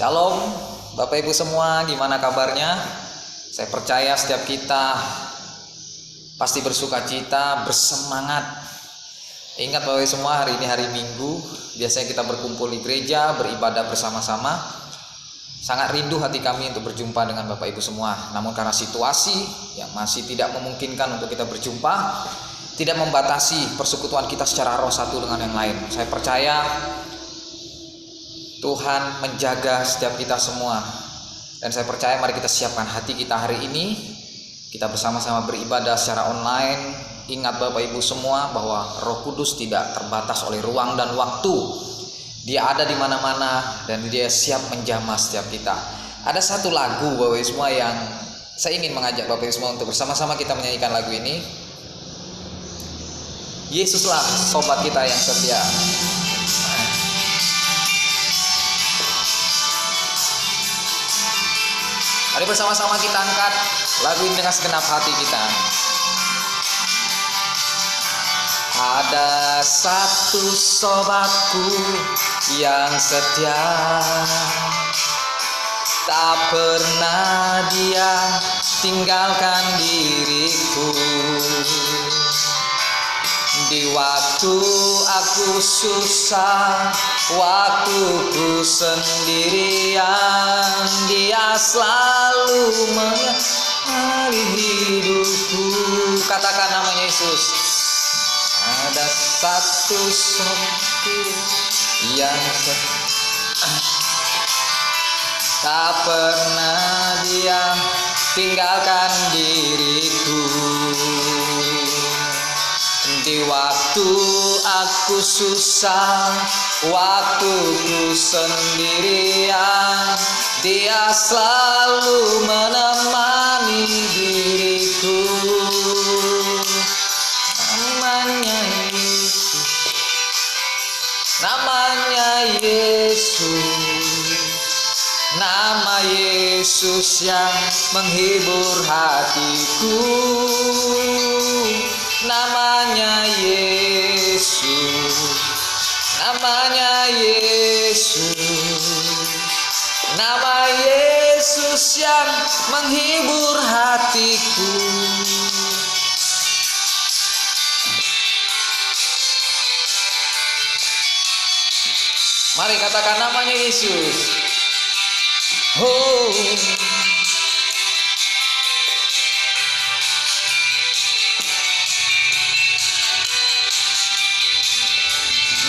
Shalom Bapak Ibu semua, gimana kabarnya? Saya percaya setiap kita pasti bersukacita, bersemangat. Ingat Bapak Ibu semua, hari ini hari Minggu. Biasanya kita berkumpul di gereja, beribadah bersama-sama. Sangat rindu hati kami untuk berjumpa dengan Bapak Ibu semua. Namun karena situasi yang masih tidak memungkinkan untuk kita berjumpa, tidak membatasi persekutuan kita secara roh satu dengan yang lain. Saya percaya Tuhan menjaga setiap kita semua. Dan saya percaya mari kita siapkan hati kita hari ini. Kita bersama-sama beribadah secara online. Ingat Bapak Ibu semua bahwa Roh Kudus tidak terbatas oleh ruang dan waktu. Dia ada di mana-mana dan dia siap menjamah setiap kita. Ada satu lagu Bapak Ibu semua yang saya ingin mengajak Bapak Ibu semua untuk bersama-sama kita menyanyikan lagu ini. Yesuslah sobat kita yang setia. Mari bersama-sama kita angkat lagu ini dengan segenap hati kita. Ada satu sobatku yang setia, tak pernah dia tinggalkan diriku. Di waktu aku susah, waktuku sendirian, dia selalu menyertai hidupku. Katakan namanya Yesus. Ada satu sobatku yang tak pernah dia tinggalkan diriku. Di waktu aku susah, waktuku sendirian, dia selalu menemani diriku. Namanya Yesus, namanya Yesus, nama Yesus yang menghibur hatiku. Namanya Yesus, namanya Yesus, nama Yesus yang menghibur hatiku. Mari katakan namanya Yesus. Oh,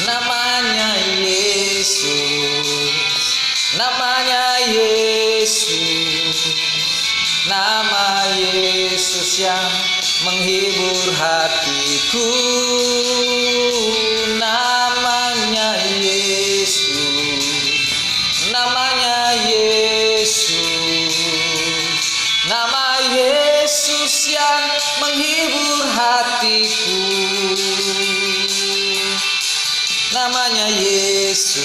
namanya Yesus, namanya Yesus, nama Yesus yang menghibur hatiku. Namanya Yesus, namanya Yesus, nama Yesus yang menghibur hatiku. Namanya Yesus,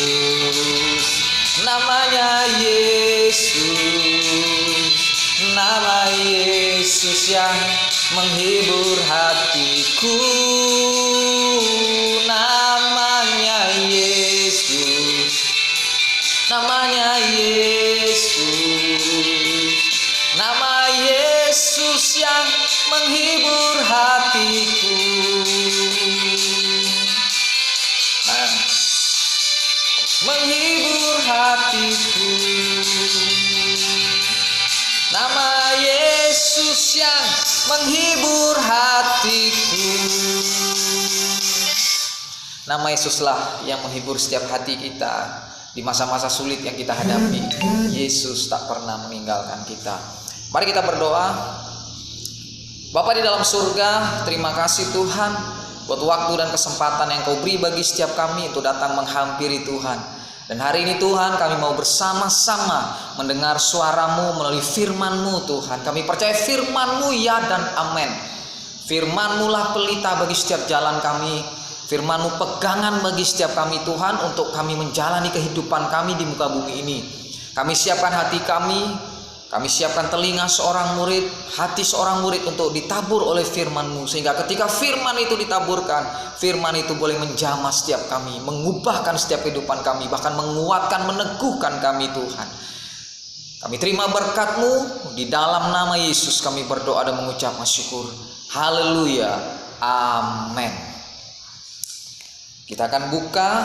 namanya Yesus, nama Yesus yang menghibur hatiku. Namanya Yesus, namanya Yesus, nama Yesus yang menghibur hatiku. Menghibur hatiku. Nama Yesus yang menghibur hatiku. Nama Yesuslah yang menghibur setiap hati kita di masa-masa sulit yang kita hadapi. Yesus tak pernah meninggalkan kita. Mari kita berdoa. Bapa di dalam surga, terima kasih Tuhan buat waktu dan kesempatan yang Kau beri bagi setiap kami untuk datang menghampiri Tuhan. Dan hari ini Tuhan kami mau bersama-sama mendengar suara-Mu melalui firman-Mu Tuhan. Kami percaya firman-Mu ya dan amin. Firman-Mu lah pelita bagi setiap jalan kami. Firman-Mu pegangan bagi setiap kami Tuhan untuk kami menjalani kehidupan kami di muka bumi ini. Kami siapkan hati kami Kami siapkan telinga seorang murid, hati seorang murid untuk ditabur oleh firman-Mu, sehingga ketika firman itu ditaburkan, firman itu boleh menjamah setiap kami, mengubahkan setiap kehidupan kami, bahkan menguatkan, meneguhkan kami Tuhan. Kami terima berkat-Mu, di dalam nama Yesus kami berdoa dan mengucap syukur. Haleluya, amin. Kita akan buka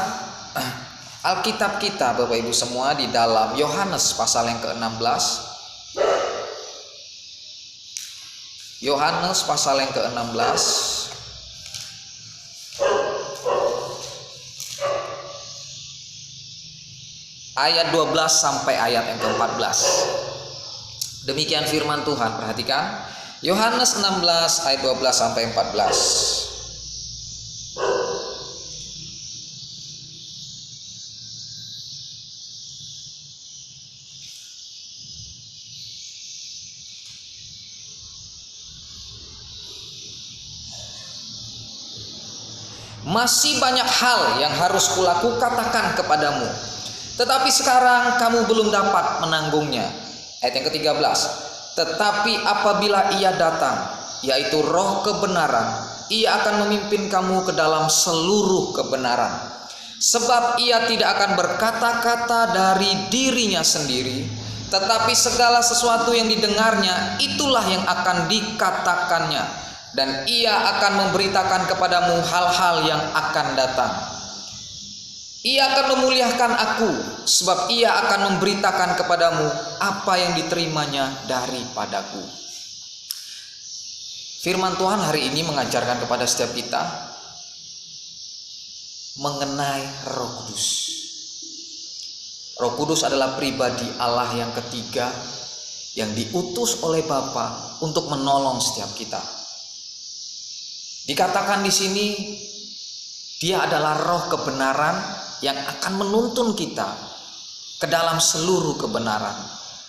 Alkitab kita Bapak Ibu semua di dalam Yohanes pasal yang ke-16. Yohanes pasal yang ke-16 ayat 12 sampai ayat yang ke-14. Demikian firman Tuhan, perhatikan. Yohanes 16 ayat 12 sampai 14. Masih banyak hal yang harus kulaku katakan kepadamu, tetapi sekarang kamu belum dapat menanggungnya. Ayat yang ke-13. Tetapi apabila ia datang, yaitu Roh kebenaran, ia akan memimpin kamu ke dalam seluruh kebenaran. Sebab ia tidak akan berkata-kata dari dirinya sendiri, tetapi segala sesuatu yang didengarnya, itulah yang akan dikatakannya. Dan ia akan memberitakan kepadamu hal-hal yang akan datang. Ia akan memuliakan aku, sebab ia akan memberitakan kepadamu apa yang diterimanya daripadaku. Firman Tuhan hari ini mengajarkan kepada setiap kita mengenai Roh Kudus. Roh Kudus adalah pribadi Allah yang ketiga yang diutus oleh Bapa untuk menolong setiap kita. Dikatakan di sini, Dia adalah Roh kebenaran yang akan menuntun kita ke dalam seluruh kebenaran.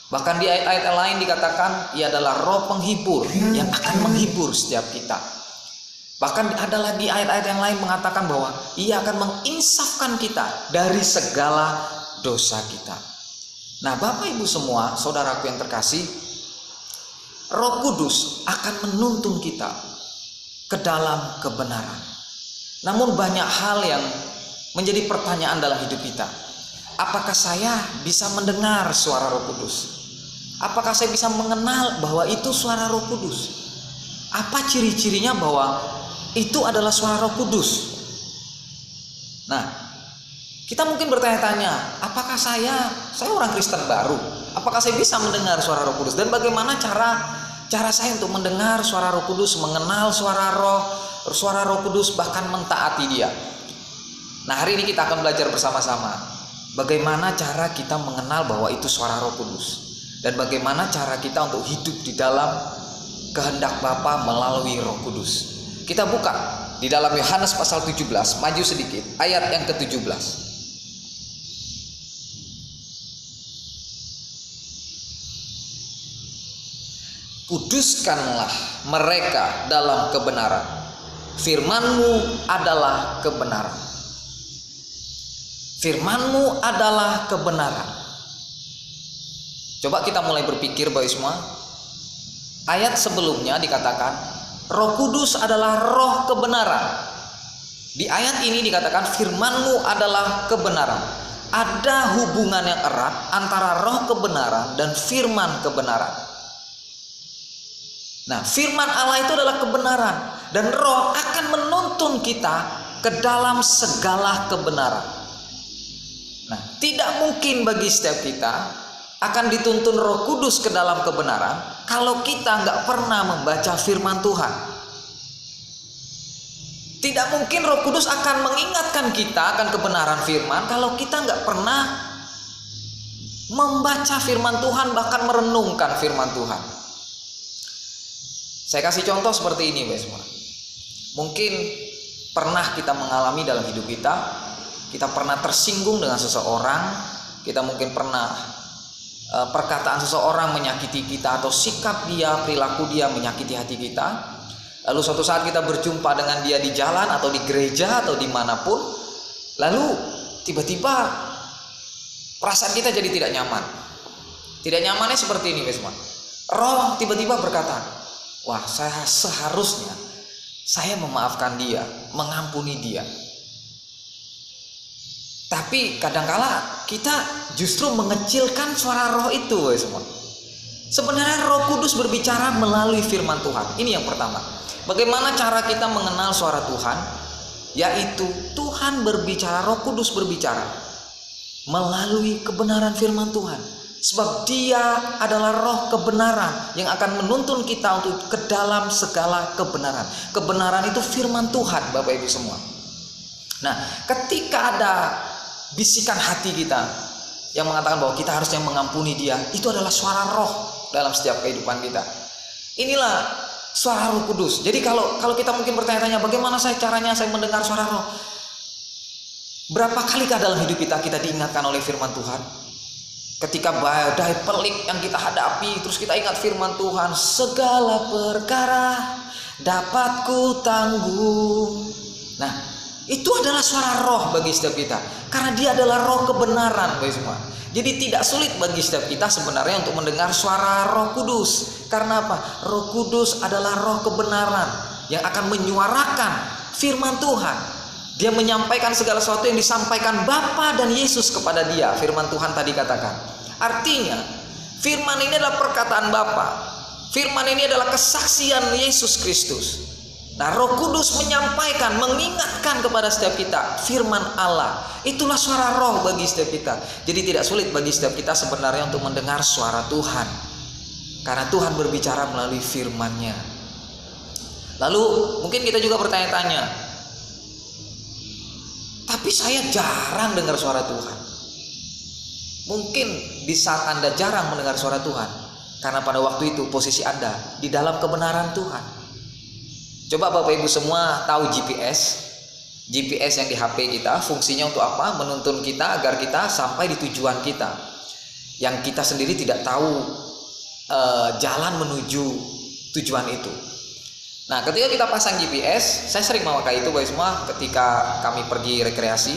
Bahkan di ayat-ayat lain dikatakan Ia adalah Roh penghibur yang akan menghibur setiap kita. Bahkan adalah di ayat-ayat yang lain mengatakan bahwa Ia akan menginsafkan kita dari segala dosa kita. Nah, Bapak Ibu semua, saudaraku yang terkasih, Roh Kudus akan menuntun kita ke dalam kebenaran. Namun banyak hal yang menjadi pertanyaan dalam hidup kita. Apakah saya bisa mendengar suara Roh Kudus? Apakah saya bisa mengenal bahwa itu suara Roh Kudus? Apa ciri-cirinya bahwa itu adalah suara Roh Kudus? Nah, kita mungkin bertanya-tanya, apakah saya orang Kristen baru? Apakah saya bisa mendengar suara Roh Kudus? Dan bagaimana cara saya untuk mendengar suara Roh Kudus, mengenal suara Roh Kudus, bahkan mentaati Dia? Nah, hari ini kita akan belajar bersama-sama bagaimana cara kita mengenal bahwa itu suara Roh Kudus, dan bagaimana cara kita untuk hidup di dalam kehendak Bapa melalui Roh Kudus. Kita buka di dalam Yohanes pasal 17, maju sedikit, ayat yang ke-17. Kuduskanlah mereka dalam kebenaran. Firman-Mu adalah kebenaran. Firman-Mu adalah kebenaran. Coba kita mulai berpikir Bapak semua. Ayat sebelumnya dikatakan Roh Kudus adalah Roh kebenaran. Di ayat ini dikatakan firman-Mu adalah kebenaran. Ada hubungan yang erat antara Roh kebenaran dan firman kebenaran. Nah, firman Allah itu adalah kebenaran, dan Roh akan menuntun kita ke dalam segala kebenaran. Nah, tidak mungkin bagi setiap kita akan dituntun Roh Kudus ke dalam kebenaran kalau kita nggak pernah membaca firman Tuhan. Tidak mungkin Roh Kudus akan mengingatkan kita akan kebenaran firman kalau kita nggak pernah membaca firman Tuhan, bahkan merenungkan firman Tuhan. Saya kasih contoh seperti ini, Bapak semua. Mungkin pernah kita mengalami dalam hidup kita pernah tersinggung dengan seseorang, kita mungkin pernah perkataan seseorang menyakiti kita, atau sikap dia, perilaku dia menyakiti hati kita. Lalu suatu saat kita berjumpa dengan dia di jalan atau di gereja atau dimanapun, lalu tiba-tiba perasaan kita jadi tidak nyaman. Tidak nyamannya seperti ini, semua. Roh tiba-tiba berkata, wah, seharusnya saya memaafkan dia, mengampuni dia. Tapi kadangkala kita justru mengecilkan suara roh itu, semua. Sebenarnya Roh Kudus berbicara melalui firman Tuhan. Ini yang pertama. Bagaimana cara kita mengenal suara Tuhan? Yaitu Tuhan berbicara, Roh Kudus berbicara melalui kebenaran firman Tuhan. Sebab Dia adalah Roh kebenaran yang akan menuntun kita untuk ke dalam segala kebenaran. Kebenaran itu firman Tuhan, Bapak Ibu semua. Nah, ketika ada bisikan hati kita yang mengatakan bahwa kita harusnya mengampuni dia, itu adalah suara roh dalam setiap kehidupan kita. Inilah suara Roh Kudus. Jadi kalau kita mungkin bertanya-tanya, bagaimana caranya saya mendengar suara roh? Berapa kalikah dalam hidup kita diingatkan oleh firman Tuhan? Ketika badai pelik yang kita hadapi, terus kita ingat firman Tuhan, segala perkara dapat ku tanggung. Nah, itu adalah suara roh bagi setiap kita, karena dia adalah roh kebenaran, bagi semua. Jadi tidak sulit bagi setiap kita sebenarnya untuk mendengar suara Roh Kudus. Karena apa? Roh Kudus adalah roh kebenaran yang akan menyuarakan firman Tuhan. Dia menyampaikan segala sesuatu yang disampaikan Bapa dan Yesus kepada dia. Firman Tuhan tadi katakan. Artinya, firman ini adalah perkataan Bapa. Firman ini adalah kesaksian Yesus Kristus. Nah, Roh Kudus menyampaikan, mengingatkan kepada setiap kita firman Allah. Itulah suara roh bagi setiap kita. Jadi tidak sulit bagi setiap kita sebenarnya untuk mendengar suara Tuhan, karena Tuhan berbicara melalui firman-Nya. Lalu mungkin kita juga bertanya-tanya, tapi saya jarang dengar suara Tuhan. Mungkin di saat Anda jarang mendengar suara Tuhan, karena pada waktu itu posisi Anda di dalam kebenaran Tuhan. Coba Bapak Ibu semua tahu GPS yang di HP kita, fungsinya untuk apa? Menuntun kita agar kita sampai di tujuan kita, yang kita sendiri tidak tahu jalan menuju tujuan itu. Nah, ketika kita pasang GPS, saya sering memakai itu Bapak semua ketika kami pergi rekreasi.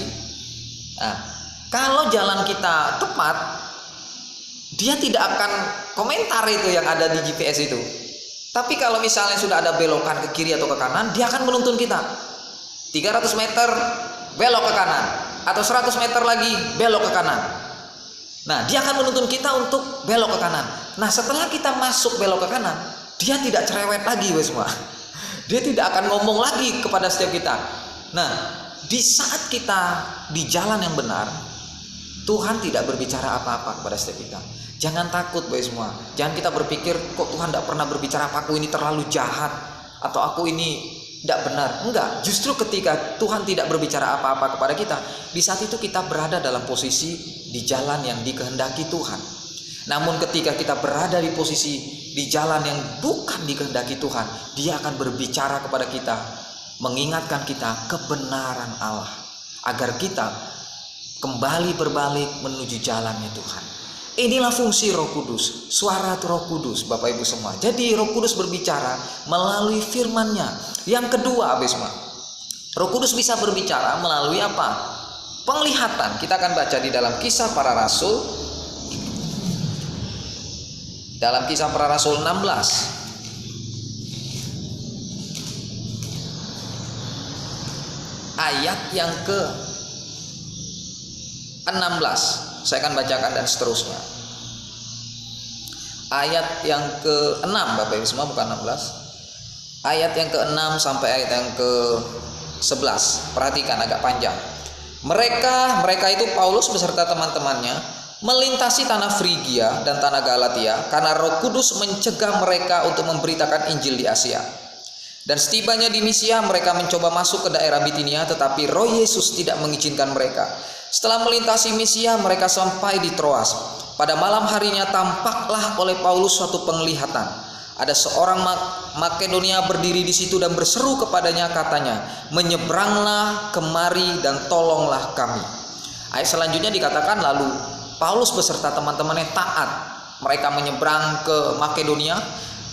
Nah, kalau jalan kita tepat, dia tidak akan komentar itu yang ada di GPS itu. Tapi kalau misalnya sudah ada belokan ke kiri atau ke kanan, dia akan menuntun kita 300 meter belok ke kanan, atau 100 meter lagi belok ke kanan. Nah, dia akan menuntun kita untuk belok ke kanan. Nah, setelah kita masuk belok ke kanan, dia tidak cerewet lagi semua. Dia tidak akan ngomong lagi kepada setiap kita. Nah, di saat kita di jalan yang benar, Tuhan tidak berbicara apa-apa kepada setiap kita. Jangan takut Bapak semua. Jangan kita berpikir, kok Tuhan tidak pernah berbicara apa, aku ini terlalu jahat, atau aku ini tidak benar. Enggak, justru ketika Tuhan tidak berbicara apa-apa kepada kita, di saat itu kita berada dalam posisi di jalan yang dikehendaki Tuhan. Namun ketika kita berada di posisi di jalan yang bukan dikehendaki Tuhan, Dia akan berbicara kepada kita, mengingatkan kita kebenaran Allah, agar kita kembali berbalik menuju jalannya Tuhan. Inilah fungsi Roh Kudus, suara Roh Kudus, Bapak Ibu semua. Jadi Roh Kudus berbicara melalui firman-Nya. Yang kedua, Bapak semua, Roh Kudus bisa berbicara melalui apa? Penglihatan. Kita akan baca di dalam Kisah Para Rasul. Dalam Kisah Para Rasul 16. Ayat yang ke-16. Saya akan bacakan dan seterusnya. Ayat yang ke-6 Bapak Ibu semua, bukan 16. Ayat yang ke-6 sampai ayat yang ke-11. Perhatikan, agak panjang. Mereka itu Paulus beserta teman-temannya melintasi tanah Frigia dan tanah Galatia, karena Roh Kudus mencegah mereka untuk memberitakan Injil di Asia. Dan setibanya di Misia, mereka mencoba masuk ke daerah Bitinia, tetapi Roh Yesus tidak mengizinkan mereka. Setelah melintasi Misia, mereka sampai di Troas. Pada malam harinya tampaklah oleh Paulus suatu penglihatan. Ada seorang Makedonia berdiri di situ dan berseru kepadanya, katanya, "Menyeberanglah kemari dan tolonglah kami." Ayat selanjutnya dikatakan, lalu Paulus beserta teman-temannya taat. Mereka menyeberang ke Makedonia.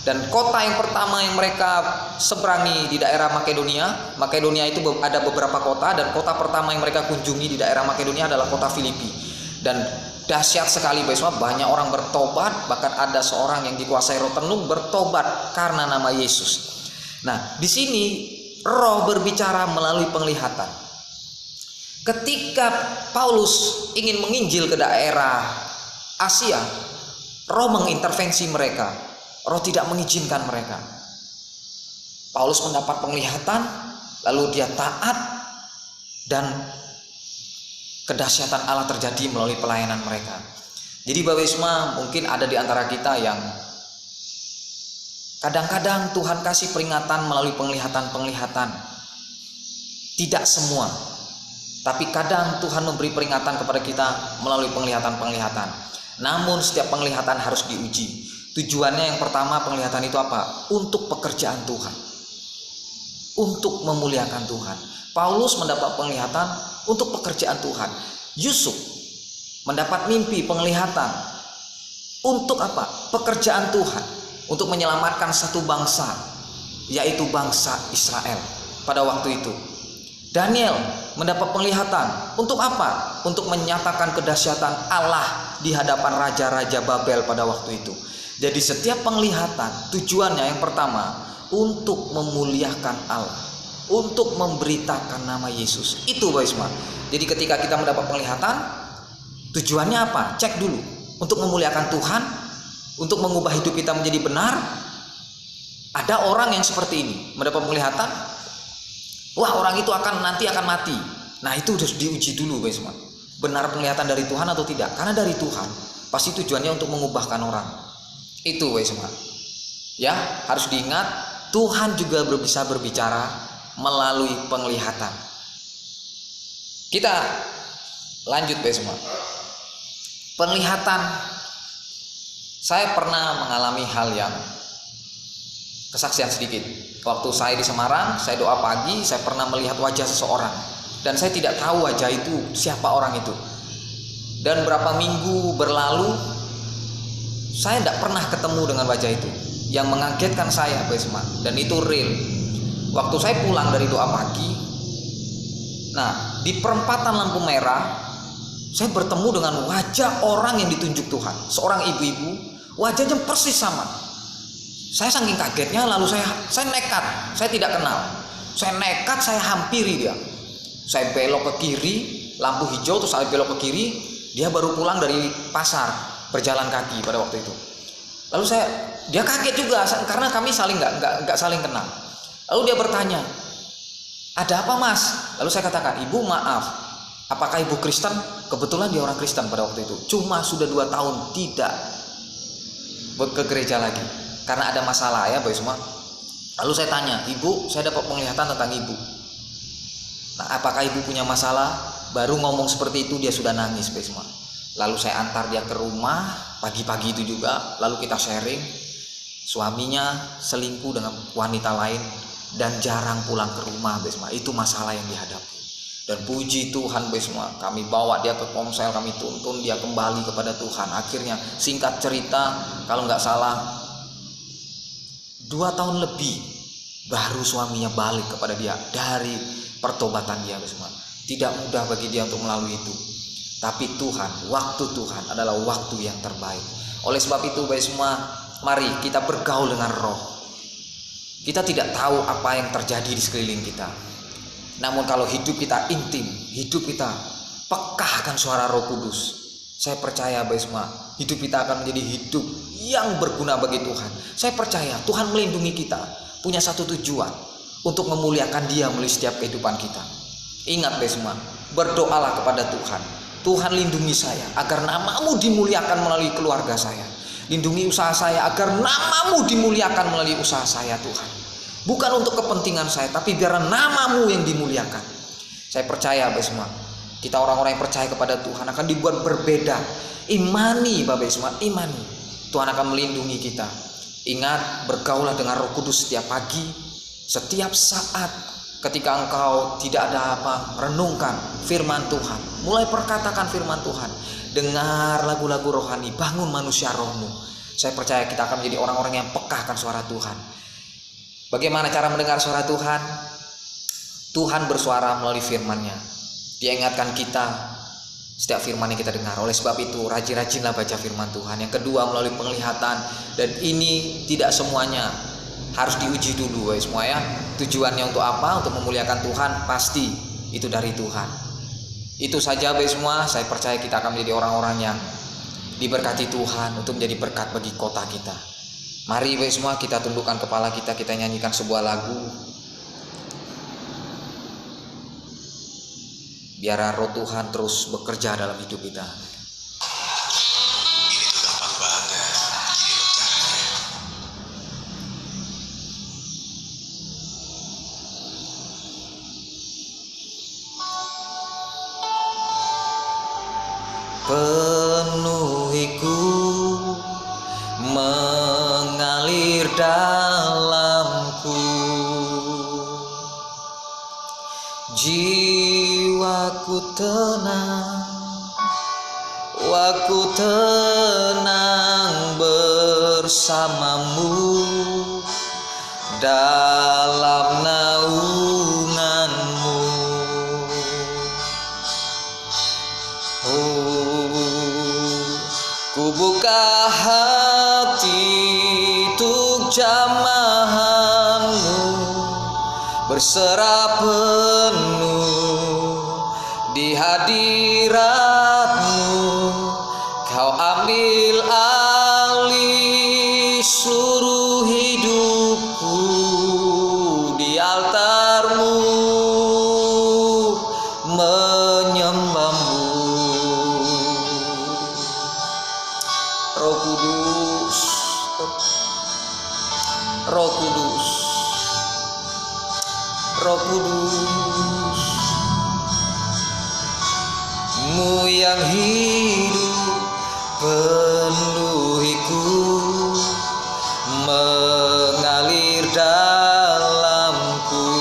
Dan kota yang pertama yang mereka seberangi di daerah Makedonia. Makedonia itu ada beberapa kota, dan kota pertama yang mereka kunjungi di daerah Makedonia adalah kota Filipi. Dan dahsyat sekali Bapak Isma, banyak orang bertobat, bahkan ada seorang yang dikuasai roh tenung bertobat karena nama Yesus. Nah, di sini roh berbicara melalui penglihatan. Ketika Paulus ingin menginjil ke daerah Asia, roh mengintervensi mereka. Roh tidak mengizinkan mereka. Paulus mendapat penglihatan, lalu dia taat, dan kedahsyatan Allah terjadi melalui pelayanan mereka. Jadi Bapak Isma, mungkin ada di antara kita yang kadang-kadang Tuhan kasih peringatan melalui penglihatan-penglihatan. Tidak semua, tapi kadang Tuhan memberi peringatan kepada kita melalui penglihatan-penglihatan. Namun setiap penglihatan harus diuji. Tujuannya yang pertama, penglihatan itu apa? Untuk pekerjaan Tuhan, untuk memuliakan Tuhan. Paulus mendapat penglihatan untuk pekerjaan Tuhan. Yusuf mendapat mimpi, penglihatan untuk apa? Pekerjaan Tuhan, untuk menyelamatkan satu bangsa, yaitu bangsa Israel pada waktu itu. Daniel mendapat penglihatan untuk apa? Untuk menyatakan kedahsyatan Allah di hadapan raja-raja Babel pada waktu itu. Jadi setiap penglihatan tujuannya yang pertama untuk memuliakan Allah, untuk memberitakan nama Yesus. Itu Bapak Isma. Jadi ketika kita mendapat penglihatan, tujuannya apa? Cek dulu. Untuk memuliakan Tuhan, untuk mengubah hidup kita menjadi benar. Ada orang yang seperti ini, mendapat penglihatan, wah orang itu nanti akan mati. Nah itu harus diuji dulu Bapak Isma. Benar penglihatan dari Tuhan atau tidak? Karena dari Tuhan pasti tujuannya untuk mengubahkan orang. Itu Bapak Isma. Ya, harus diingat, Tuhan juga bisa berbicara melalui penglihatan. Kita lanjut Bapak Isma. Penglihatan, saya pernah mengalami hal yang kesaksian sedikit. Waktu saya di Semarang, saya doa pagi, saya pernah melihat wajah seseorang, dan saya tidak tahu wajah itu siapa orang itu. Dan berapa minggu berlalu, saya tidak pernah ketemu dengan wajah itu. Yang mengagetkan saya Bapak Isma, dan itu real. Waktu saya pulang dari doa pagi, nah di perempatan lampu merah, saya bertemu dengan wajah orang yang ditunjuk Tuhan, seorang ibu-ibu, wajahnya persis sama. Saya saking kagetnya, lalu saya nekat, saya tidak kenal, saya nekat, saya hampiri dia. Saya belok ke kiri, lampu hijau, terus saya belok ke kiri. Dia baru pulang dari pasar, berjalan kaki pada waktu itu. Lalu dia kaget juga, karena kami saling nggak saling kenal. Lalu dia bertanya, ada apa Mas? Lalu saya katakan, Ibu maaf, apakah Ibu Kristen? Kebetulan dia orang Kristen pada waktu itu. Cuma sudah 2 tahun tidak ke gereja lagi karena ada masalah ya Bapak Isma. Lalu saya tanya, Ibu, saya dapat penglihatan tentang Ibu. Nah, apakah Ibu punya masalah? Baru ngomong seperti itu dia sudah nangis Bapak Isma. Lalu saya antar dia ke rumah pagi-pagi itu juga. Lalu kita sharing. Suaminya selingkuh dengan wanita lain dan jarang pulang ke rumah Bapak Isma. Itu masalah yang dihadapi. Dan puji Tuhan Bapak Isma, kami bawa dia ke komsel, kami tuntun dia kembali kepada Tuhan. Akhirnya singkat cerita, kalau nggak salah 2 tahun lebih baru suaminya balik kepada dia dari pertobatan dia Bapak Isma. Tidak mudah bagi dia untuk melalui itu. Tapi Tuhan, waktu Tuhan adalah waktu yang terbaik. Oleh sebab itu Bapak Isma, mari kita bergaul dengan roh. Kita tidak tahu apa yang terjadi di sekeliling kita. Namun kalau hidup kita intim, hidup kita peka akan suara Roh Kudus, saya percaya Bapak Isma, hidup kita akan menjadi hidup yang berguna bagi Tuhan. Saya percaya Tuhan melindungi kita, punya satu tujuan, untuk memuliakan Dia melalui setiap kehidupan kita. Ingat Bapak Isma, berdoalah kepada Tuhan. Tuhan lindungi saya agar nama-Mu dimuliakan melalui keluarga saya. Lindungi usaha saya agar nama-Mu dimuliakan melalui usaha saya Tuhan. Bukan untuk kepentingan saya, tapi biar nama-Mu yang dimuliakan. Saya percaya Bapak Isma, kita orang-orang yang percaya kepada Tuhan akan dibuat berbeda. Imani Bapak Isma, imani. Tuhan akan melindungi kita. Ingat, bergaulah dengan Roh Kudus setiap pagi, setiap saat. Ketika engkau tidak ada apa, renungkan firman Tuhan. Mulai perkatakan firman Tuhan. Dengar lagu-lagu rohani, bangun manusia rohmu. Saya percaya kita akan menjadi orang-orang yang peka akan suara Tuhan. Bagaimana cara mendengar suara Tuhan? Tuhan bersuara melalui firman-Nya. Dia ingatkan kita setiap firman yang kita dengar. Oleh sebab itu rajin-rajinlah baca firman Tuhan. Yang kedua melalui penglihatan, dan ini tidak semuanya harus diuji dulu semua ya. Tujuannya untuk apa? Untuk memuliakan Tuhan, pasti itu dari Tuhan. Itu saja semua, saya percaya kita akan menjadi orang-orang yang diberkati Tuhan untuk menjadi berkat bagi kota kita. Mari semua kita tundukkan kepala kita nyanyikan sebuah lagu. Biar roh Tuhan terus bekerja dalam hidup kita. Ini tuh gampang banget. Gini loh caranya. Penuhiku mengalir dalamku, jiwaku tenang, aku tenang bersamamu dalam naunganmu. Ku buka hati untuk jamahanmu, berserah penuh di hadiratmu. Kau ambil alih seluruh hidupku di altarmu, menyembahmu. Roh Kudus, Roh Kudus, Roh Kudus, Mu yang hidup penuhiku, mengalir dalamku,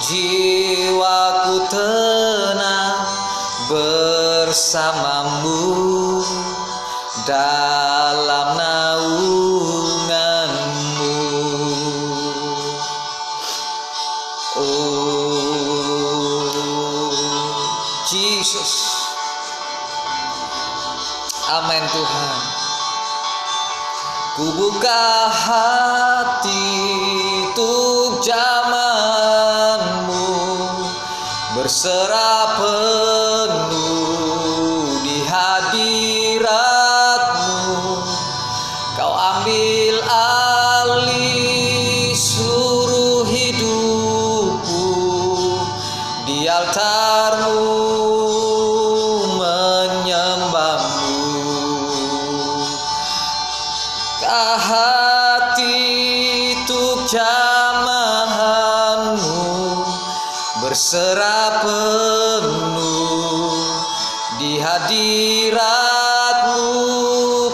jiwaku tenang bersamamu dalam naunganmu. Oh Jesus, amin Tuhan. Ku buka hati untuk jamahanmu, berserah penuh di hadiratmu. Kau ambil alih seluruh hidupku di altarmu, menyembahmu. Hati untuk jamahanmu, berserah penuh di hadiratmu.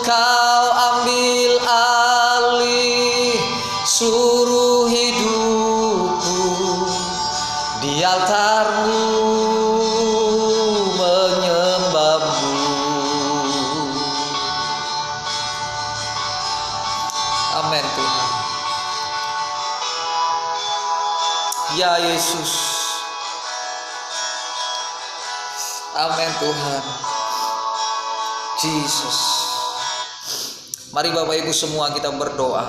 Kau ambil alih seluruh hidupku di altarmu, menyembahmu. Amin Tuhan. Ya Yesus. Amin Tuhan. Jesus. Mari Bapak Ibu semua kita berdoa.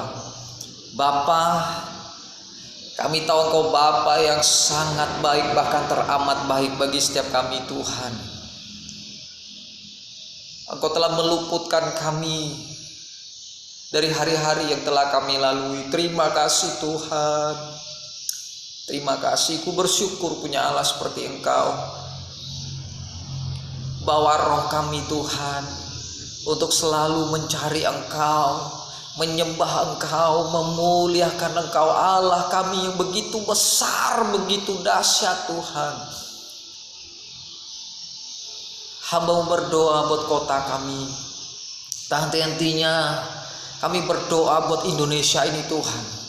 Bapa, kami tahu Engkau Bapa yang sangat baik, bahkan teramat baik bagi setiap kami Tuhan. Engkau telah meluputkan kami dari hari-hari yang telah kami lalui. Terima kasih Tuhan. Terima kasih. Ku bersyukur punya Allah seperti Engkau. Bawa roh kami Tuhan untuk selalu mencari Engkau, menyembah Engkau, memuliakan Engkau Allah kami yang begitu besar, begitu dahsyat Tuhan. Hamba berdoa buat kota kami. Henti-hentinya kami berdoa buat Indonesia ini Tuhan.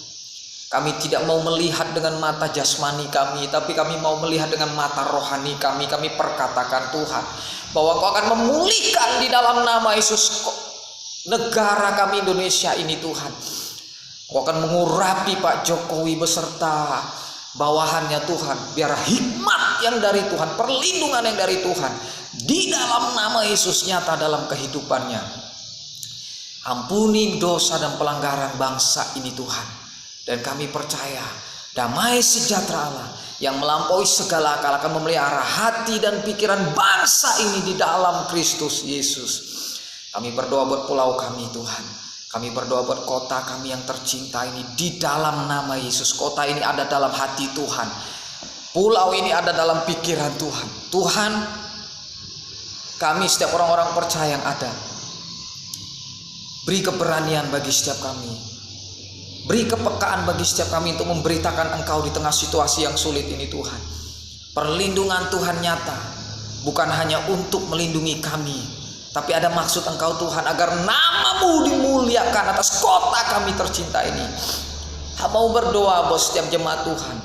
Kami tidak mau melihat dengan mata jasmani kami, tapi kami mau melihat dengan mata rohani kami. Kami perkatakan Tuhan, bahwa Engkau akan memulihkan di dalam nama Yesus negara kami Indonesia ini Tuhan. Engkau akan mengurapi Pak Jokowi beserta bawahannya Tuhan. Biar hikmat rahmat yang dari Tuhan, perlindungan yang dari Tuhan di dalam nama Yesus nyata dalam kehidupannya. Ampuni dosa dan pelanggaran bangsa ini Tuhan. Dan kami percaya damai sejahtera Allah yang melampaui segala akal akan memelihara hati dan pikiran bangsa ini di dalam Kristus Yesus. Kami berdoa buat pulau kami Tuhan. Kami berdoa buat kota kami yang tercinta ini di dalam nama Yesus. Kota ini ada dalam hati Tuhan. Pulau ini ada dalam pikiran Tuhan. Tuhan, kami setiap orang-orang percaya yang ada, beri keberanian bagi setiap kami. Beri kepekaan bagi setiap kami untuk memberitakan Engkau di tengah situasi yang sulit ini Tuhan. Perlindungan Tuhan nyata, bukan hanya untuk melindungi kami, tapi ada maksud Engkau Tuhan agar nama-Mu dimuliakan atas kota kami tercinta ini. Mau berdoa buat setiap jemaat Tuhan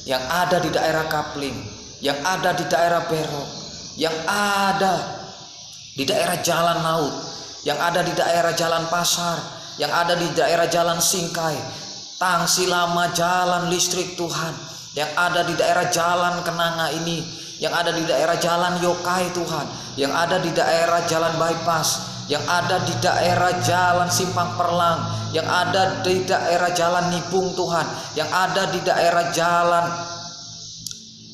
yang ada di daerah Kapling, yang ada di daerah Berok, yang ada di daerah Jalan Laut, yang ada di daerah Jalan Pasar, yang ada di daerah Jalan Singkai, Tangsi Lama, Jalan Listrik Tuhan, yang ada di daerah Jalan Kenanga ini, yang ada di daerah Jalan Yokai Tuhan, yang ada di daerah Jalan Bypass, yang ada di daerah Jalan Simpang Perlang, yang ada di daerah Jalan Nipung Tuhan, yang ada di daerah Jalan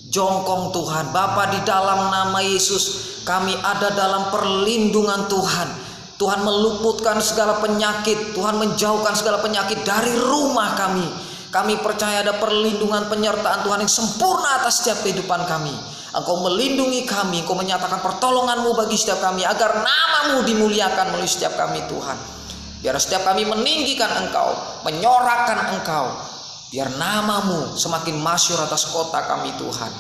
Jongkong Tuhan. Bapa, di dalam nama Yesus kami ada dalam perlindungan Tuhan. Tuhan meluputkan segala penyakit, Tuhan menjauhkan segala penyakit dari rumah kami. Kami percaya ada perlindungan penyertaan Tuhan yang sempurna atas setiap kehidupan kami. Engkau melindungi kami, Engkau menyatakan pertolongan-Mu bagi setiap kami, agar nama-Mu dimuliakan melalui setiap kami Tuhan. Biar setiap kami meninggikan Engkau, menyorakkan Engkau, biar nama-Mu semakin masyhur atas kota kami Tuhan.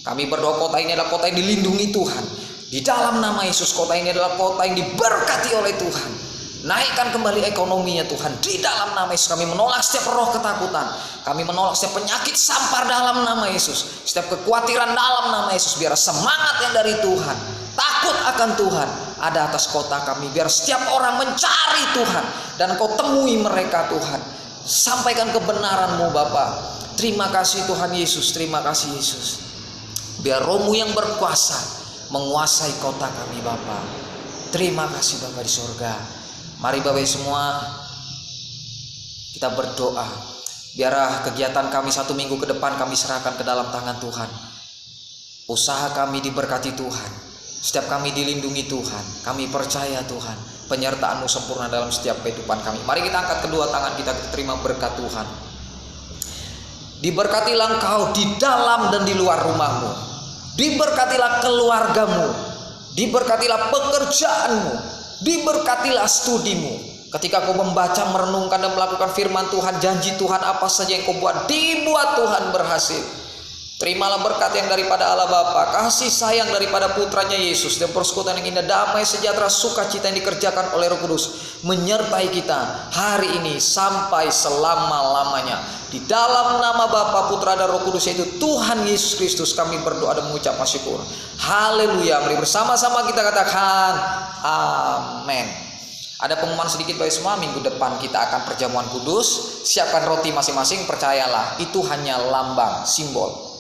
Kami berdoa kota ini adalah kota yang dilindungi Tuhan. Di dalam nama Yesus, kota ini adalah kota yang diberkati oleh Tuhan. Naikkan kembali ekonominya Tuhan. Di dalam nama Yesus kami menolak setiap roh ketakutan. Kami menolak setiap penyakit sampar dalam nama Yesus. Setiap kekhawatiran dalam nama Yesus. Biar semangat yang dari Tuhan, takut akan Tuhan ada atas kota kami. Biar setiap orang mencari Tuhan dan Engkau temui mereka Tuhan. Sampaikan kebenaran-Mu Bapa. Terima kasih Tuhan Yesus. Terima kasih Yesus. Biar Roh-Mu yang berkuasa menguasai kota kami Bapa. Terima kasih Bapa di surga. Mari Bapak semua kita berdoa. Biar kegiatan kami 1 minggu ke depan kami serahkan ke dalam tangan Tuhan. Usaha kami diberkati Tuhan. Setiap kami dilindungi Tuhan. Kami percaya Tuhan, penyertaan-Mu sempurna dalam setiap kehidupan kami. Mari kita angkat kedua tangan kita terima berkat Tuhan. Diberkatilah engkau di dalam dan di luar rumahmu. Diberkatilah keluargamu. Diberkatilah pekerjaanmu. Diberkatilah studimu. Ketika kau membaca, merenungkan dan melakukan firman Tuhan, janji Tuhan apa saja yang kau buat, dibuat Tuhan berhasil. Terimalah berkat yang daripada Allah Bapa, kasih sayang daripada putranya Yesus, dan persekutuan yang indah, damai, sejahtera, sukacita yang dikerjakan oleh Roh Kudus menyertai kita hari ini sampai selama-lamanya. Di dalam nama Bapa, Putra dan Roh Kudus yaitu Tuhan Yesus Kristus kami berdoa dan mengucap syukur. Haleluya. Mari bersama-sama kita katakan amin. Ada pengumuman sedikit bagi semua, minggu depan kita akan perjamuan kudus. Siapkan roti masing-masing, percayalah itu hanya lambang, simbol.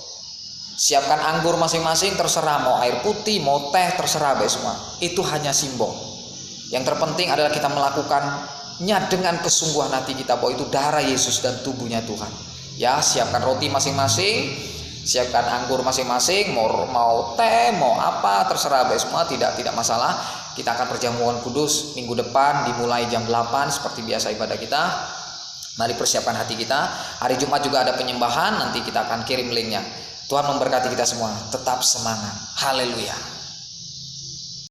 Siapkan anggur masing-masing, terserah mau air putih, mau teh, terserah bagi semua. Itu hanya simbol. Yang terpenting adalah kita melakukannya dengan kesungguhan hati kita bahwa itu darah Yesus dan tubuhnya Tuhan. Ya, siapkan roti masing-masing, siapkan anggur masing-masing, mau teh, mau apa, terserah bagi semua, tidak masalah. Kita akan perjamuan kudus minggu depan dimulai jam 8 seperti biasa ibadah kita. Mari persiapkan hati kita. Hari Jumat juga ada penyembahan, nanti kita akan kirim linknya. Tuhan memberkati kita semua. Tetap semangat. Haleluya.